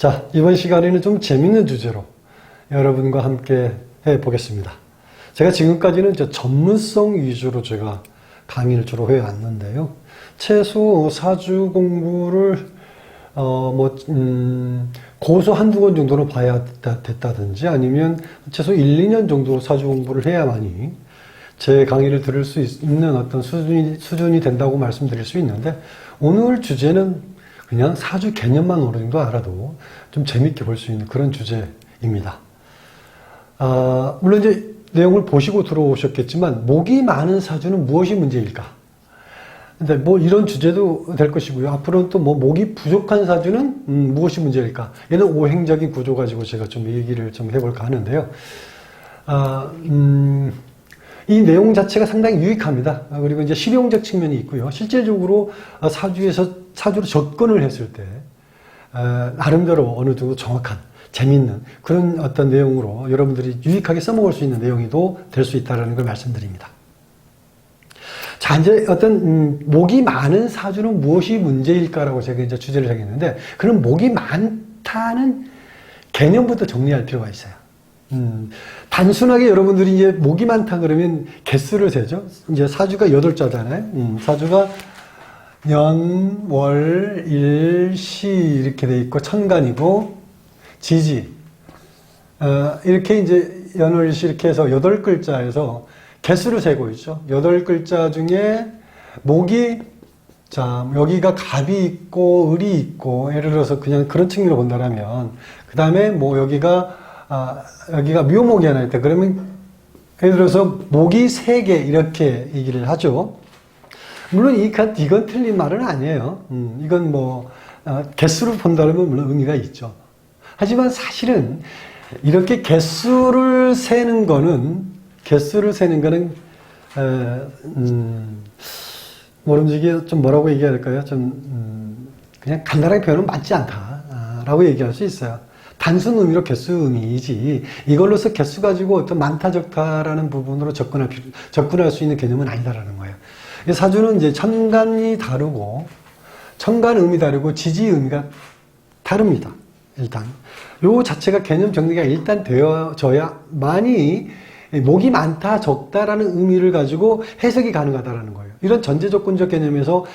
자, 이번 시간에는 좀 재밌는 주제로 여러분과 함께 해보겠습니다. 제가 지금까지는 전문성 위주로 제가 강의를 주로 해왔는데요. 최소 4주 공부를 고소 한두 권 정도는 봐야 됐다든지 아니면 최소 1, 2년 정도 4주 공부를 해야만이 제 강의를 들을 수 있는 어떤 수준이 된다고 말씀드릴 수 있는데, 오늘 주제는 그냥 4주 개념만 어느 정도 알아도 좀 재밌게 볼 수 있는 그런 주제입니다. 물론 이제 내용을 보시고 들어오셨겠지만, 목이 많은 사주는 무엇이 문제일까? 근데 뭐 이런 주제도 될 것이고요. 앞으로는 또 뭐 목이 부족한 사주는 무엇이 문제일까? 얘는 오행적인 구조 가지고 제가 좀 얘기를 좀 해볼까 하는데요. 이 내용 자체가 상당히 유익합니다. 그리고 이제 실용적 측면이 있고요. 실질적으로 사주로 접근을 했을 때 나름대로 어느 정도 정확한, 재밌는 그런 어떤 내용으로 여러분들이 유익하게 써먹을 수 있는 내용이 될 수 있다는 걸 말씀드립니다. 자, 이제 어떤 목이 많은 사주는 무엇이 문제일까라고 제가 이제 주제를 정했는데, 그럼 목이 많다는 개념부터 정리할 필요가 있어요. 단순하게 여러분들이 이제 목이 많다 그러면 개수를 세죠. 이제 사주가 8자잖아요. 사주가 년, 월, 일, 시 이렇게 돼 있고 천간이고 지지. 이렇게 이제 연월시 이렇게 해서 8글자에서 개수를 세고 있죠. 8글자 중에 목이, 자, 여기가 갑이 있고 을이 있고, 예를 들어서 그냥 그런 측면으로 본다면, 그 다음에 뭐 여기가 묘목이 하나 있다. 그러면 예를 들어서 목이 3개 이렇게 얘기를 하죠. 물론 이건 틀린 말은 아니에요. 이건 뭐 개수를 본다면 물론 의미가 있죠. 하지만 사실은 이렇게 개수를 세는 거는 모름지기 좀 뭐라고 얘기해야 될까요? 그냥 간단하게 표현은 맞지 않다라고 얘기할 수 있어요. 단순 의미로 개수 의미이지, 이걸로서 개수 가지고 어떤 많다 적다라는 부분으로 접근할 수 있는 개념은 아니다라는 거예요. 사주는 이제 천간이 다르고, 천간 의미 다르고 지지 의미가 다릅니다. 일단 요 자체가 개념 정리가 일단 되어져야만이 목이 많다 적다라는 의미를 가지고 해석이 가능하다라는 거예요. 이런 전제 조건적 개념에서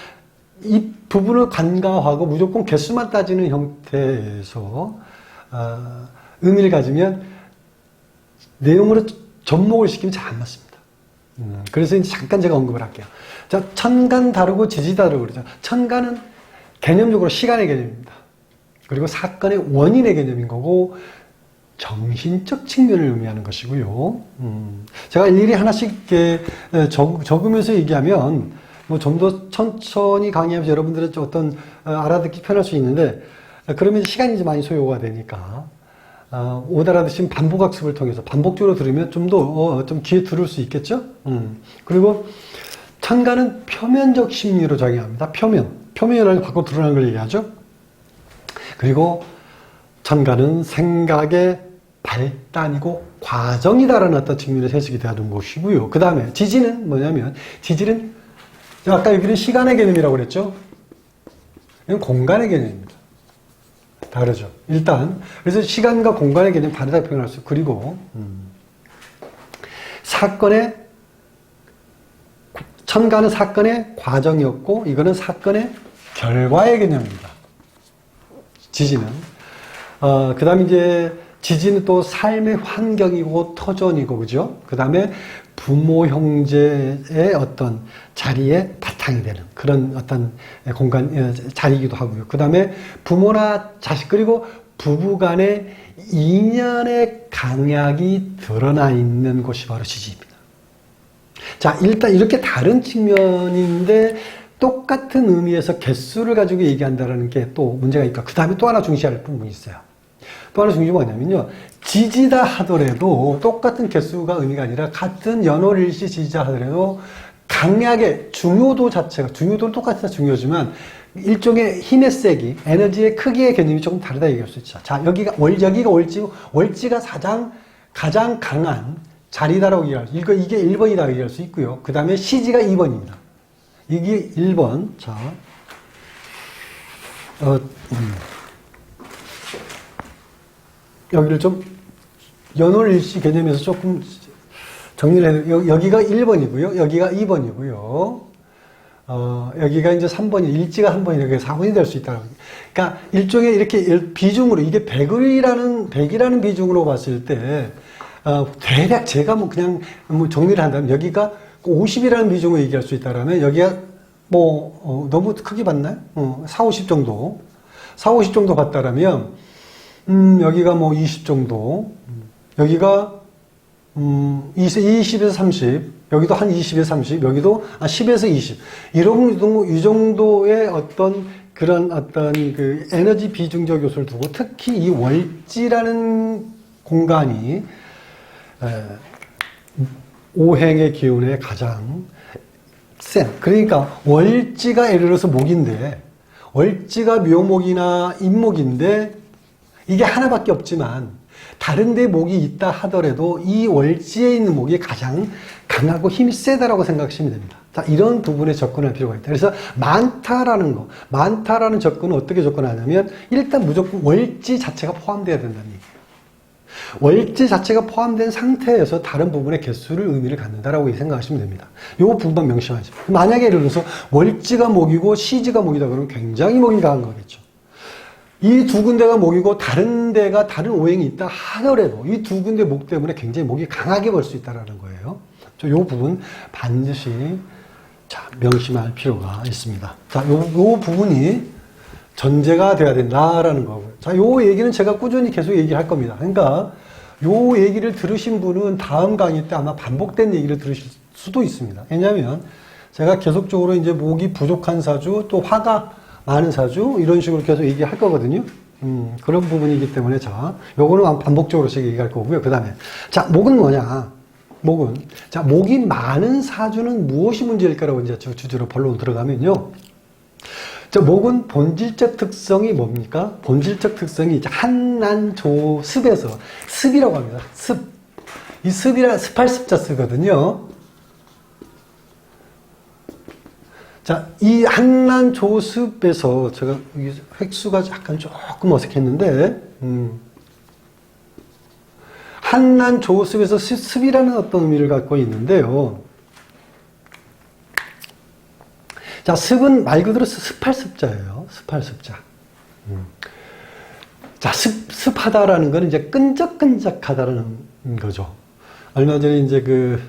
이 부분을 간과하고 무조건 개수만 따지는 형태에서 의미를 가지면 내용으로 접목을 시키면 잘 안 맞습니다. 그래서 이제 잠깐 제가 언급을 할게요. 자, 천간 다르고 지지 다르고 그러죠. 천간은 개념적으로 시간의 개념입니다. 그리고 사건의 원인의 개념인 거고, 정신적 측면을 의미하는 것이고요. 제가 일일이 하나씩 이렇게 적으면서 얘기하면 뭐 좀 더 천천히 강의하면서 여러분들은 어떤 알아듣기 편할 수 있는데, 그러면 시간이 이제 많이 소요가 되니까 못 알아듣으면 반복학습을 통해서 반복적으로 들으면 좀 더 좀 귀에 들을 수 있겠죠. 그리고 천간은 표면적 심리로 작용합니다. 표면이라는 밖으로 드러나는 걸 얘기하죠. 그리고 천간은 생각의 발단이고 과정이다라는 어떤 측면에서 해석이 되는 것이고요. 그 다음에 지지는 뭐냐면, 지지는 아까 여기는 시간의 개념이라고 그랬죠. 이건 공간의 개념입니다. 다르죠. 일단 그래서 시간과 공간의 개념 다르다고 표현할 수 있고, 그리고 천간은 사건의 과정이었고, 이거는 사건의 결과의 개념입니다. 지지는 그 다음에 이제 지지는 또 삶의 환경이고 터전이고, 그죠? 그 다음에 부모 형제의 어떤 자리에 바탕이 되는 그런 어떤 공간 자리이기도 하고요. 그 다음에 부모나 자식, 그리고 부부 간의 인연의 강약이 드러나 있는 곳이 바로 지지입니다. 자, 일단 이렇게 다른 측면인데 똑같은 의미에서 개수를 가지고 얘기한다는 게 또 문제가 있고, 그 다음에 또 하나 중시할 부분이 있어요. 또 하나 중요한 게 뭐냐면요, 지지다 하더라도 똑같은 개수가 의미가 아니라 같은 연월일시 지지다 하더라도 강약의 중요도 자체가, 중요도는 똑같다 중요하지만 일종의 힘의 세기, 에너지의 크기의 개념이 조금 다르다 얘기할 수 있죠. 자, 여기가 월지가 가장 강한 자리다라고 얘기할 수 있고, 이게 1번이다 얘기할 수 있고요. 그 다음에 시지가 2번입니다. 이게 1번. 자, 여기를 좀 연월일시 개념에서 조금 정리를 해요. 여기가 1번이고요. 여기가 2번이고요. 여기가 이제 3번이, 일지가 3번이니까 4번이 될 수 있다. 그러니까 일종의 이렇게 비중으로, 이게 100이라는 비중으로 봤을 때, 대략 제가 뭐 그냥 뭐 정리를 한다면 여기가 50이라는 비중으로 얘기할 수 있다라면 여기가 뭐, 너무 크게 봤나요? 4, 50 정도. 4, 50 정도 봤다라면, 여기가 뭐 20 정도. 여기가, 20에서 30. 여기도 한 20에서 30. 여기도 10에서 20. 이 정도의 어떤 그런 어떤 그 에너지 비중적 요소를 두고 특히 이 월지라는 공간이, 오행의 기운에 가장 센. 그러니까 월지가 예를 들어서 목인데 월지가 묘목이나 임목인데 이게 하나밖에 없지만 다른 데 목이 있다 하더라도 이 월지에 있는 목이 가장 강하고 힘이 세다라고 생각하시면 됩니다. 자, 이런 부분에 접근할 필요가 있다. 그래서 많다라는 접근은 어떻게 접근하냐면 일단 무조건 월지 자체가 포함되어야 된다는 얘기예요. 월지 자체가 포함된 상태에서 다른 부분의 개수를 의미를 갖는다라고 생각하시면 됩니다. 이 부분만 명심하죠. 만약에 예를 들어서 월지가 목이고 시지가 목이다 그러면 굉장히 목이 강한 거겠죠. 이 두 군데가 목이고 다른 데가 다른 오행이 있다 하더라도 이 두 군데 목 때문에 굉장히 목이 강하게 볼 수 있다는 거예요. 이 부분 반드시 명심할 필요가 있습니다. 자, 요 부분이 전제가 돼야 된다라는 거고요. 자, 요 얘기는 제가 꾸준히 계속 얘기할 겁니다. 그러니까 요 얘기를 들으신 분은 다음 강의 때 아마 반복된 얘기를 들으실 수도 있습니다. 왜냐하면 제가 계속적으로 이제 목이 부족한 사주, 또 화가 많은 사주, 이런 식으로 계속 얘기할 거거든요. 그런 부분이기 때문에 자, 요거는 반복적으로 제가 얘기할 거고요. 그 다음에 자, 목은 뭐냐? 목이 많은 사주는 무엇이 문제일까라고 이제 주제로 본론 들어가면요. 자, 목은 본질적 특성이 뭡니까? 본질적 특성이 이제 한난조습에서 습이라고 합니다. 습. 이 습할 습자 쓰거든요. 자, 이 한난조습에서 제가 획수가 약간 조금 어색했는데, 한난조습에서 습이라는 어떤 의미를 갖고 있는데요. 자, 습은 말 그대로 습할 습자예요. 습할 습자. 자, 습하다라는 거는 이제 끈적끈적하다라는 거죠. 얼마 전에 이제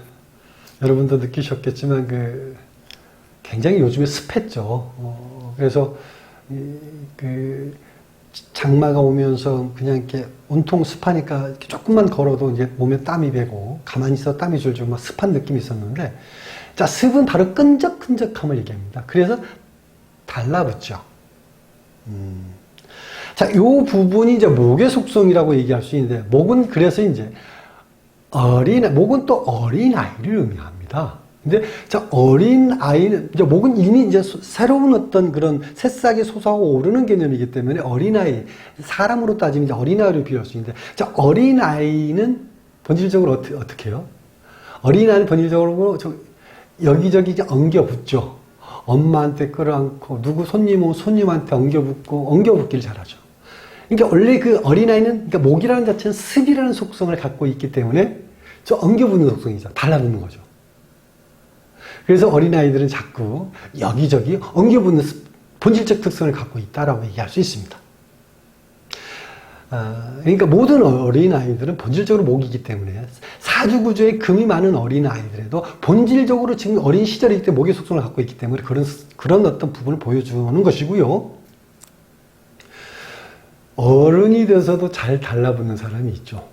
여러분도 느끼셨겠지만 굉장히 요즘에 습했죠. 그래서 장마가 오면서 그냥 이렇게 온통 습하니까 이렇게 조금만 걸어도 이제 몸에 땀이 배고 가만히 있어 땀이 줄줄 막 습한 느낌이 있었는데, 자, 습은 바로 끈적끈적함을 얘기합니다. 그래서 달라붙죠. 자, 요 부분이 이제 목의 속성이라고 얘기할 수 있는데, 목은 그래서 이제 목은 또 어린아이를 의미합니다. 근데, 자, 어린아이는, 이제 목은 이미 이제 새로운 어떤 그런 새싹이 솟아오고 오르는 개념이기 때문에 어린아이, 사람으로 따지면 이제 어린아이를 비유할 수 있는데, 자, 어린아이는 본질적으로 어떻게 해요? 어린아이는 본질적으로 여기저기 이제 엉겨붙죠. 엄마한테 끌어안고, 누구 손님 오면 손님한테 엉겨붙기를 잘하죠. 그러니까 원래 그 어린아이는, 그러니까 목이라는 자체는 습이라는 속성을 갖고 있기 때문에 저 엉겨붙는 속성이죠. 달라붙는 거죠. 그래서 어린아이들은 자꾸 여기저기 엉겨붙는 본질적 특성을 갖고 있다라고 얘기할 수 있습니다. 그러니까 모든 어린아이들은 본질적으로 목이기 때문에 사주구조에 금이 많은 어린아이들에도 본질적으로 지금 어린 시절이기 때문에 목의 속성을 갖고 있기 때문에 그런 어떤 부분을 보여주는 것이고요. 어른이 돼서도 잘 달라붙는 사람이 있죠.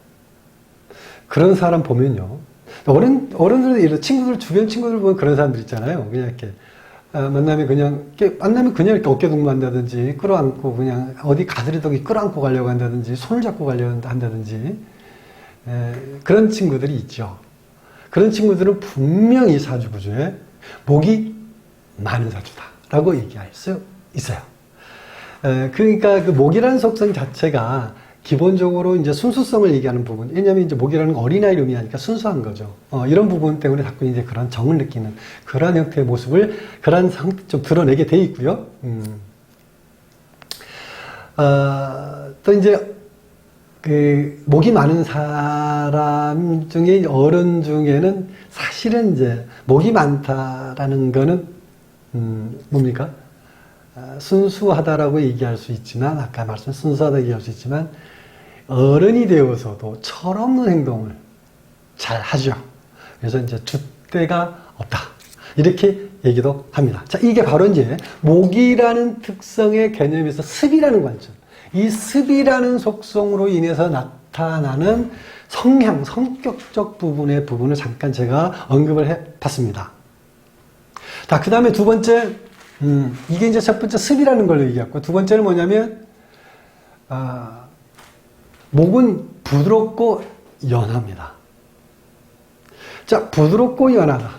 그런 사람 보면요. 어른들, 주변 친구들 보면 그런 사람들 있잖아요. 그냥 이렇게, 만나면 그냥 이렇게 어깨 동무한다든지, 끌어안고 그냥 어디 가드리더기 끌어안고 가려고 한다든지, 손을 잡고 가려고 한다든지, 그런 친구들이 있죠. 그런 친구들은 분명히 사주구조에 목이 많은 사주다라고 얘기할 수 있어요. 그러니까 그 목이라는 속성 자체가 기본적으로 이제 순수성을 얘기하는 부분. 왜냐하면 이제 목이라는 건 어린아이를 의미하니까 순수한 거죠. 이런 부분 때문에 자꾸 이제 그런 정을 느끼는 그러한 형태의 모습을, 그러한 상태 좀 드러내게 돼 있고요. 또 이제 그 목이 많은 사람 중에 어른 중에는 사실은 이제 목이 많다라는 거는 뭡니까? 순수하다라고 얘기할 수 있지만 아까 말씀 순수하다 얘기할 수 있지만 어른이 되어서도 철없는 행동을 잘 하죠. 그래서 이제 줏대가 없다. 이렇게 얘기도 합니다. 자, 이게 바로 이제 목이라는 특성의 개념에서 습이라는 관점. 이 습이라는 속성으로 인해서 나타나는 성향, 성격적 부분을 잠깐 제가 언급을 해 봤습니다. 자, 그 다음에 두 번째, 이게 이제 첫 번째 습이라는 걸 얘기했고, 두 번째는 뭐냐면, 목은 부드럽고 연합니다. 자, 부드럽고 연하다.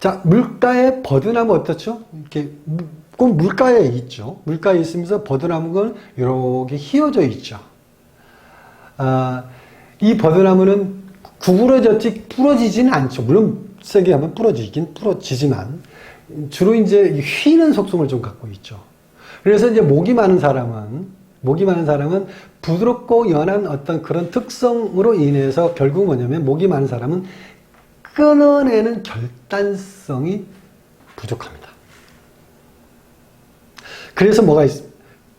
자, 물가에 버드나무 어떻죠? 이렇게, 꼭 물가에 있죠. 물가에 있으면서 버드나무는 이렇게 휘어져 있죠. 이 버드나무는 구부러졌지, 부러지지는 않죠. 물론, 세게 하면 부러지지만, 주로 이제 휘는 속성을 좀 갖고 있죠. 그래서 이제 목이 많은 사람은 부드럽고 연한 어떤 그런 특성으로 인해서 결국 뭐냐면 목이 많은 사람은 끊어내는 결단성이 부족합니다. 그래서 뭐가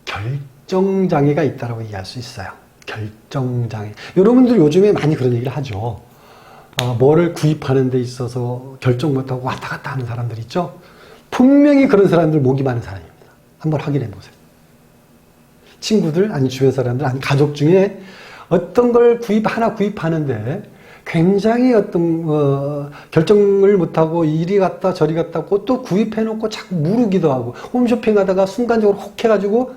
결정장애가 있다고 얘기할 수 있어요. 결정장애. 여러분들 요즘에 많이 그런 얘기를 하죠. 뭐를 구입하는 데 있어서 결정 못하고 왔다 갔다 하는 사람들 있죠. 분명히 그런 사람들 목이 많은 사람입니다. 한번 확인해 보세요. 친구들, 아니 주변 사람들, 아니 가족 중에 어떤 걸 하나 구입하는데 굉장히 어떤 결정을 못하고 이리 갔다 저리 갔다 하고 또 구입해놓고 자꾸 무르기도 하고 홈쇼핑하다가 순간적으로 혹 해가지고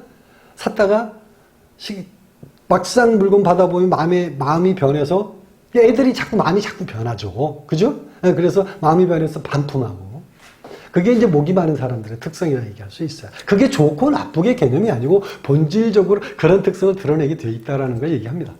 샀다가 막상 물건 받아보면 마음이 변해서 애들이 마음이 자꾸 변하죠. 그죠? 그래서 마음이 변해서 반품하고. 그게 이제 목이 많은 사람들의 특성이라고 얘기할 수 있어요. 그게 좋고 나쁘게 개념이 아니고 본질적으로 그런 특성을 드러내게 되어 있다는 걸 얘기합니다.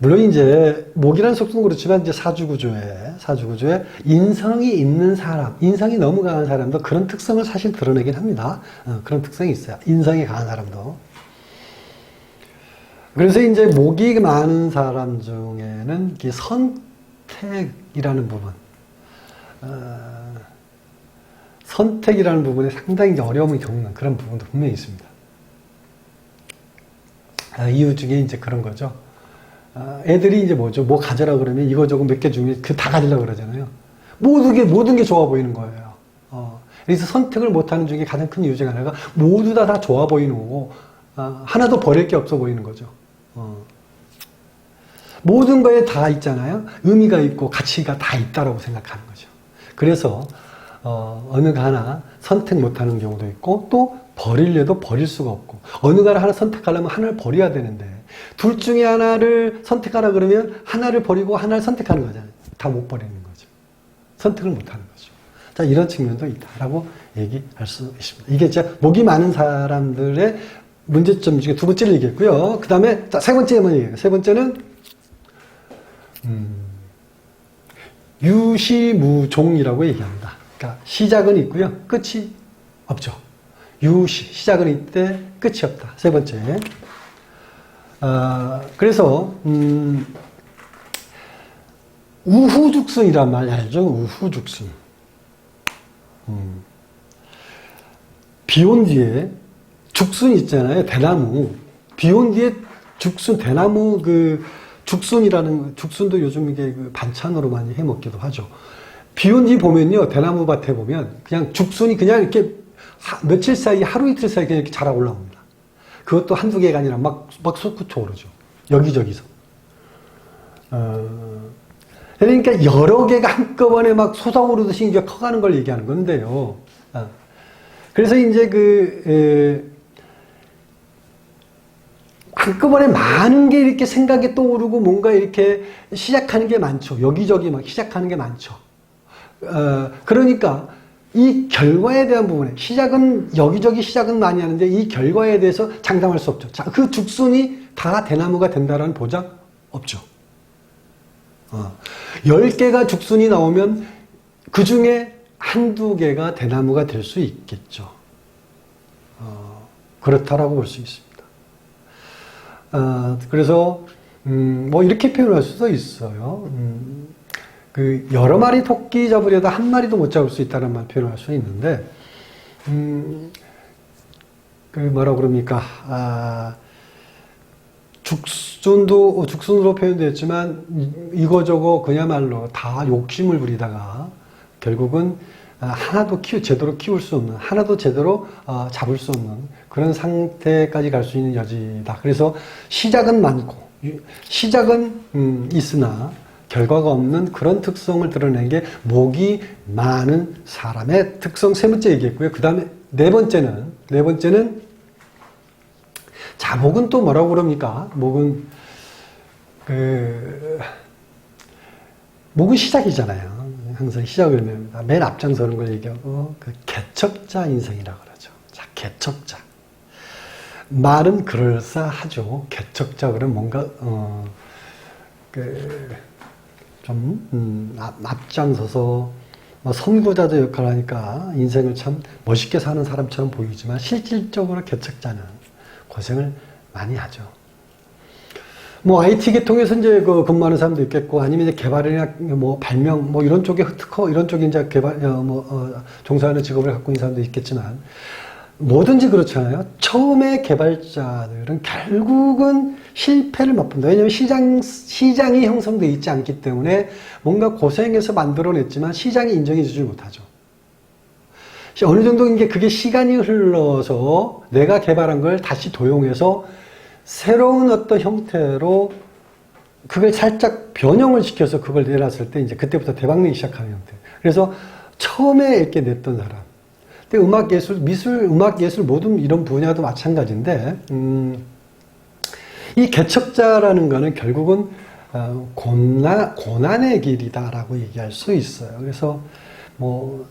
물론 이제 목이라는 속성은 그렇지만 이제 사주구조에 인성이 있는 사람, 인성이 너무 강한 사람도 그런 특성을 사실 드러내긴 합니다. 그런 특성이 있어요. 인성이 강한 사람도. 그래서 이제 목이 많은 사람 중에는 이게 선택이라는 부분, 선택이라는 부분에 상당히 어려움을 겪는 그런 부분도 분명히 있습니다. 이유 중에 이제 그런 거죠. 애들이 이제 뭐죠? 뭐 가져라 그러면 이거저거 몇 개 중에 다 가지려고 그러잖아요. 모든 게 좋아 보이는 거예요. 그래서 선택을 못하는 중에 가장 큰 이유 중에 하나가 모두 다 좋아 보이는 거고, 하나도 버릴 게 없어 보이는 거죠. 모든 거에 다 있잖아요. 의미가 있고 가치가 다 있다라고 생각하는 거죠. 그래서 어느 거 하나 선택 못하는 경우도 있고 또 버리려도 버릴 수가 없고 어느 거 하나 선택하려면 하나를 버려야 되는데 둘 중에 하나를 선택하라 그러면 하나를 버리고 하나를 선택하는 거잖아요. 다 못 버리는 거죠. 선택을 못하는 거죠. 자, 이런 측면도 있다라고 얘기할 수 있습니다. 이게 이제 목이 많은 사람들의 문제점 중에 두 번째를 얘기했고요. 그 다음에 세 번째 한번 얘기해요. 세 번째는 유시무종이라고 얘기합니다. 그러니까 시작은 있고요. 끝이 없죠. 시작은 있대, 끝이 없다. 세 번째. 그래서 우후죽순이란 말 알죠? 우후죽순. 비 온 뒤에 죽순 있잖아요. 대나무. 비 온 뒤에 죽순, 대나무 죽순도 요즘 이게 반찬으로 많이 해 먹기도 하죠. 비 온 뒤 보면요. 대나무 밭에 보면 그냥 죽순이 그냥 이렇게 며칠 사이, 하루 이틀 사이 그냥 이렇게 자라 올라옵니다. 그것도 한두 개가 아니라 막 솟구쳐 오르죠. 여기저기서. 그러니까 여러 개가 한꺼번에 막 솟아오르듯이 이제 커가는 걸 얘기하는 건데요. 그래서 이제 한꺼번에 많은 게 이렇게 생각이 떠오르고 뭔가 이렇게 시작하는 게 많죠. 여기저기 막 시작하는 게 많죠. 그러니까 이 결과에 대한 부분에 여기저기 시작은 많이 하는데 이 결과에 대해서 장담할 수 없죠. 자, 그 죽순이 다 대나무가 된다라는 보장 없죠. 10개가 죽순이 나오면 그 중에 한두 개가 대나무가 될 수 있겠죠. 그렇다라고 볼 수 있습니다. 그래서 뭐 이렇게 표현할 수도 있어요. 그 여러 마리 토끼 잡으려다 한 마리도 못 잡을 수 있다는 말 표현할 수 있는데, 그 뭐라 그럽니까? 죽순으로 표현되었지만 이거저거 그야말로 다 욕심을 부리다가 결국은 제대로 키울 수 없는, 하나도 제대로 잡을 수 없는 그런 상태까지 갈 수 있는 여지다. 그래서 시작은 많고, 시작은 있으나 결과가 없는 그런 특성을 드러낸 게 목이 많은 사람의 특성. 세 번째 얘기했고요. 그 다음에 네 번째는 자, 목은 또 뭐라고 그럽니까? 목은 시작이잖아요. 항상 시작을 냅니다. 맨 앞장서는 걸 얘기하고, 그 개척자 인생이라고 그러죠. 자, 개척자. 말은 그럴싸하죠. 개척자 그러면 뭔가, 앞장서서, 선구자도 역할을 하니까 인생을 참 멋있게 사는 사람처럼 보이지만, 실질적으로 개척자는 고생을 많이 하죠. 뭐 IT 계통에서 이제 근무하는 사람도 있겠고, 아니면 이제 개발이나 뭐 발명 뭐 이런 쪽에 특허 이런 쪽에 이제 종사하는 직업을 갖고 있는 사람도 있겠지만, 뭐든지 그렇잖아요. 처음에 개발자들은 결국은 실패를 맛본다. 왜냐하면 시장이 형성되어 있지 않기 때문에 뭔가 고생해서 만들어냈지만 시장이 인정해 주지 못하죠. 어느 정도인 그게 시간이 흘러서 내가 개발한 걸 다시 도용해서 새로운 어떤 형태로 그걸 살짝 변형을 시켜서 그걸 내놨을 때 이제 그때부터 대박내기 시작하는 형태. 그래서 처음에 이렇게 냈던 사람. 근데 음악 예술 모든 이런 분야도 마찬가지인데, 이 개척자라는 거는 결국은 고난의 길이다라고 얘기할 수 있어요. 그래서 뭐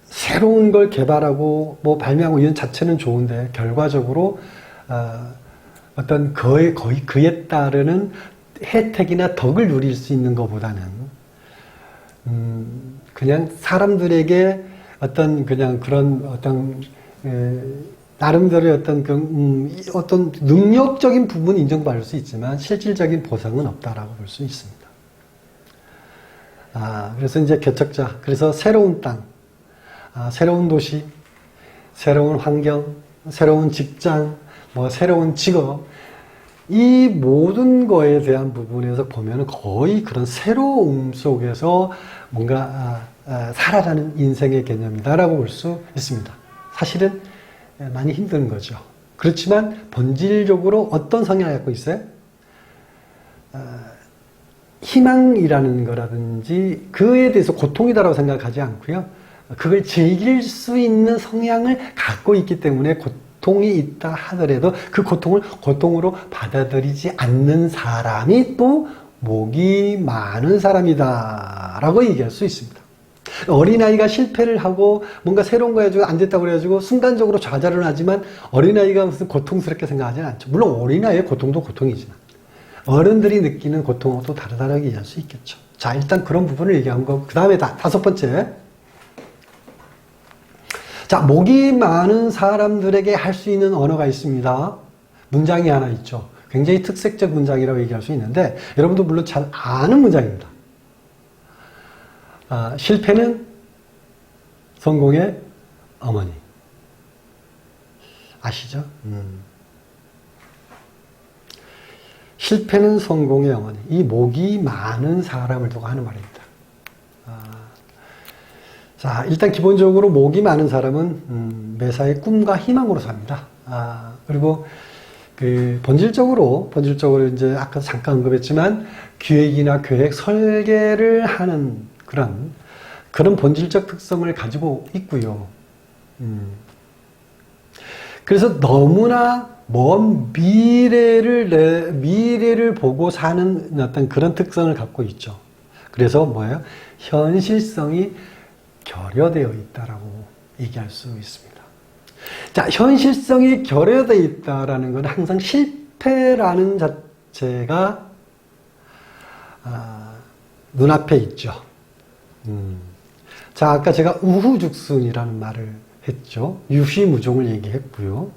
새로운 걸 개발하고 뭐 발명하고 이런 자체는 좋은데 결과적으로 어떤 그에 따르는 혜택이나 덕을 누릴 수 있는 것보다는 그냥 사람들에게 나름대로의 어떤 능력적인 부분은 인정받을 수 있지만 실질적인 보상은 없다라고 볼 수 있습니다. 그래서 이제 개척자, 그래서 새로운 땅, 새로운 도시, 새로운 환경, 새로운 직장, 뭐 새로운 직업, 이 모든 거에 대한 부분에서 보면 거의 그런 새로움 속에서 뭔가 살아가는 인생의 개념이다라고 볼 수 있습니다. 사실은 많이 힘든 거죠. 그렇지만 본질적으로 어떤 성향을 갖고 있어요? 희망이라는 거라든지 그에 대해서 고통이다라고 생각하지 않고요. 그걸 즐길 수 있는 성향을 갖고 있기 때문에 고통이 있다 하더라도 그 고통을 고통으로 받아들이지 않는 사람이 또 목이 많은 사람이다 라고 얘기할 수 있습니다. 어린아이가 실패를 하고 뭔가 새로운 거 해가지고 안 됐다고 그래가지고 순간적으로 좌절을 하지만 어린아이가 무슨 고통스럽게 생각하지는 않죠. 물론 어린아이의 고통도 고통이지만 어른들이 느끼는 고통하고 또 다르다고 얘기할 수 있겠죠. 자, 일단 그런 부분을 얘기한 거고, 그 다음에 다섯 번째. 자, 목이 많은 사람들에게 할 수 있는 언어가 있습니다. 문장이 하나 있죠. 굉장히 특색적 문장이라고 얘기할 수 있는데, 여러분도 물론 잘 아는 문장입니다. 실패는 성공의 어머니. 아시죠? 실패는 성공의 어머니. 이 목이 많은 사람을 두고 하는 말입니다. 자, 일단 기본적으로 목이 많은 사람은 매사에 꿈과 희망으로 삽니다. 그리고 본질적으로 이제 아까 잠깐 언급했지만 기획이나 계획, 설계를 하는 그런 본질적 특성을 가지고 있고요. 그래서 너무나 먼 미래를 보고 사는 어떤 그런 특성을 갖고 있죠. 그래서 뭐예요? 현실성이 결여되어 있다라고 얘기할 수 있습니다. 자, 현실성이 결여되어 있다라는 건 항상 실패라는 자체가 눈앞에 있죠. 자, 아까 제가 우후죽순이라는 말을 얘기했죠. 유시무종을 얘기했고요.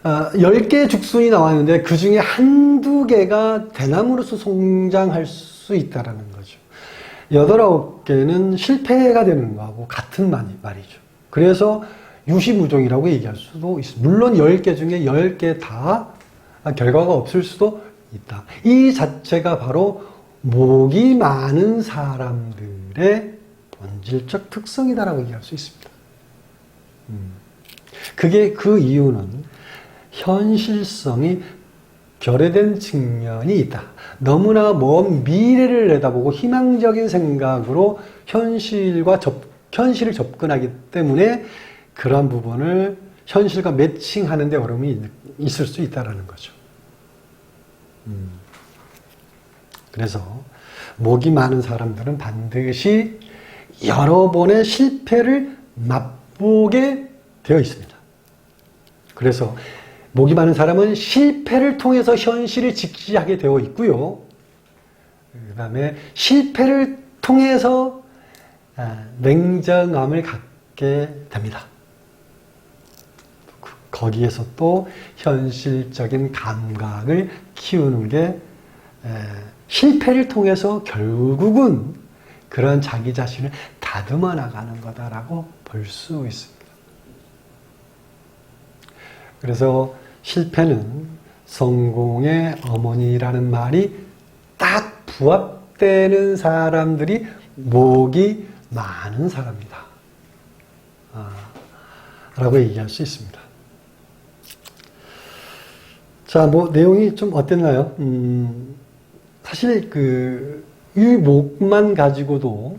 10개의 죽순이 나왔는데 그 중에 한두 개가 대나무로서 성장할 수 있다라는 거죠. 8, 9개는 실패가 되는 거하고 같은 말이죠. 그래서 유시무종이라고 얘기할 수도 있습니다. 물론 10개 중에 10개 다 결과가 없을 수도 있다. 이 자체가 바로 목이 많은 사람들의 본질적 특성이다라고 얘기할 수 있습니다. 그 이유는 현실성이 결여된 측면이 있다. 너무나 먼 미래를 내다보고 희망적인 생각으로 현실을 접근하기 때문에 그러한 부분을 현실과 매칭하는 데 어려움이 있을 수 있다는 거죠. 그래서 목이 많은 사람들은 반드시 여러 번의 실패를 맛보게 되어 있습니다. 그래서 목이 많은 사람은 실패를 통해서 현실을 직시하게 되어 있고요. 그 다음에 실패를 통해서 냉정함을 갖게 됩니다. 거기에서 또 현실적인 감각을 키우는 게 실패를 통해서 결국은 그런 자기 자신을 다듬어 나가는 거다라고 볼 수 있습니다. 그래서 실패는 성공의 어머니라는 말이 딱 부합되는 사람들이 목이 많은 사람이다. 라고 얘기할 수 있습니다. 자, 내용이 좀 어땠나요? 사실 이 목만 가지고도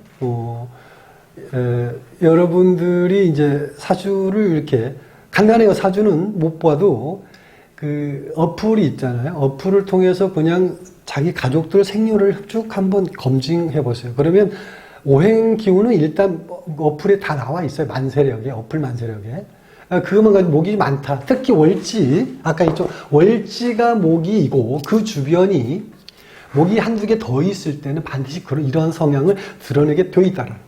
여러분들이 이제 사주를 이렇게 간단해요. 사주는 못 봐도 어플이 있잖아요. 어플을 통해서 그냥 자기 가족들 생년을 쭉 한번 검증해 보세요. 그러면 오행 기운은 일단 어플에 다 나와 있어요. 만세력에, 어플 만세력에. 그것만 가지고 목이 많다. 특히 월지, 아까 있죠. 월지가 목이고 그 주변이 목이 한두 개 더 있을 때는 반드시 이러한 성향을 드러내게 되어 있다는 거예요.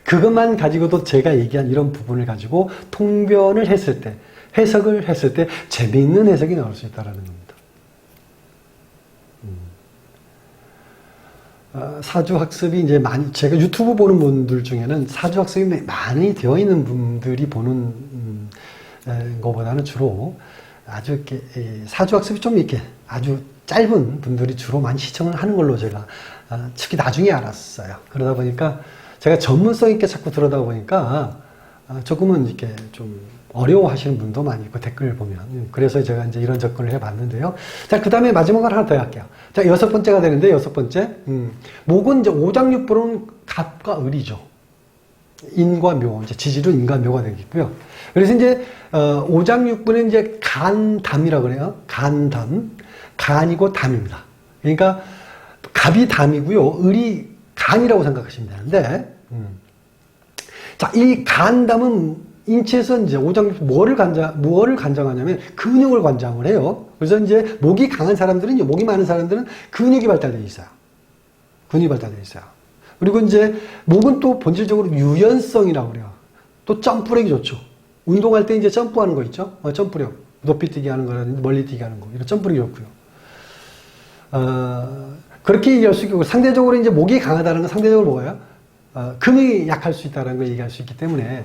그것만 가지고도 제가 얘기한 이런 부분을 가지고 통변을 했을 때, 해석을 했을 때 재미있는 해석이 나올 수 있다는 겁니다. 사주 학습이 이제 제가 유튜브 보는 분들 중에는 사주 학습이 많이 되어 있는 분들이 보는 것보다는 주로 아주 이렇게 사주 학습이 좀 이렇게 아주 짧은 분들이 주로 많이 시청을 하는 걸로 제가 특히 나중에 알았어요. 그러다 보니까 제가 전문성 있게 자꾸 들어다 보니까 조금은 이렇게 좀 어려워하시는 분도 많이 있고 댓글을 보면. 그래서 제가 이제 이런 접근을 해봤는데요. 자, 그 다음에 마지막으로 하나 더 할게요. 자, 6번째가 되는데, 6번째. 목은 이제 오장육부는 갑과 을이죠. 인과 묘, 이제 지지로 인과 묘가 되겠고요. 그래서 이제, 오장육부는 이제 간담이라고 그래요. 간담. 간이고 담입니다. 그러니까, 갑이 담이고요. 을이 간이라고 생각하시면 되는데, 자, 이 간담은 인체에서 이제 오장육부 뭐를 관장하냐면 근육을 관장을 해요. 그래서 이제 목이 강한 사람들은, 목이 많은 사람들은 근육이 발달되어 있어요. 근육이 발달되어 있어요. 그리고 이제 목은 또 본질적으로 유연성이라고 그래요. 또 점프력이 좋죠. 운동할 때 이제 점프하는 거 있죠. 점프력. 높이 뛰기 하는 거라든지 멀리 뛰기 하는 거. 이런 점프력이 좋고요. 그렇게 얘기할 수 있고, 상대적으로 이제 목이 강하다는 건 상대적으로 뭐예요? 근육이 약할 수 있다는 걸 얘기할 수 있기 때문에,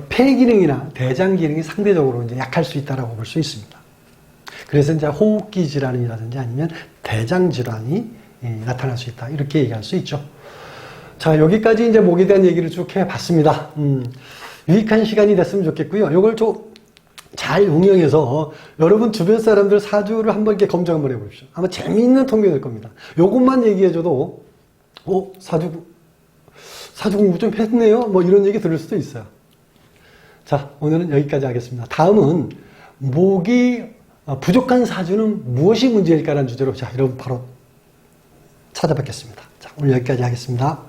폐 기능이나 대장 기능이 상대적으로 이제 약할 수 있다라고 볼 수 있습니다. 그래서 이제 호흡기 질환이라든지 아니면 대장 질환이 나타날 수 있다. 이렇게 얘기할 수 있죠. 자, 여기까지 이제 목에 대한 얘기를 쭉 해봤습니다. 유익한 시간이 됐으면 좋겠고요. 이걸 좀 잘 응용해서 여러분 주변 사람들 사주를 한번 이렇게 검증 한번 해보십시오. 아마 재미있는 통계가 될 겁니다. 요것만 얘기해줘도, 사주 공부 좀 했네요? 이런 얘기 들을 수도 있어요. 자, 오늘은 여기까지 하겠습니다. 다음은 목이 부족한 사주는 무엇이 문제일까라는 주제로, 자, 여러분 바로 찾아뵙겠습니다. 자, 오늘 여기까지 하겠습니다.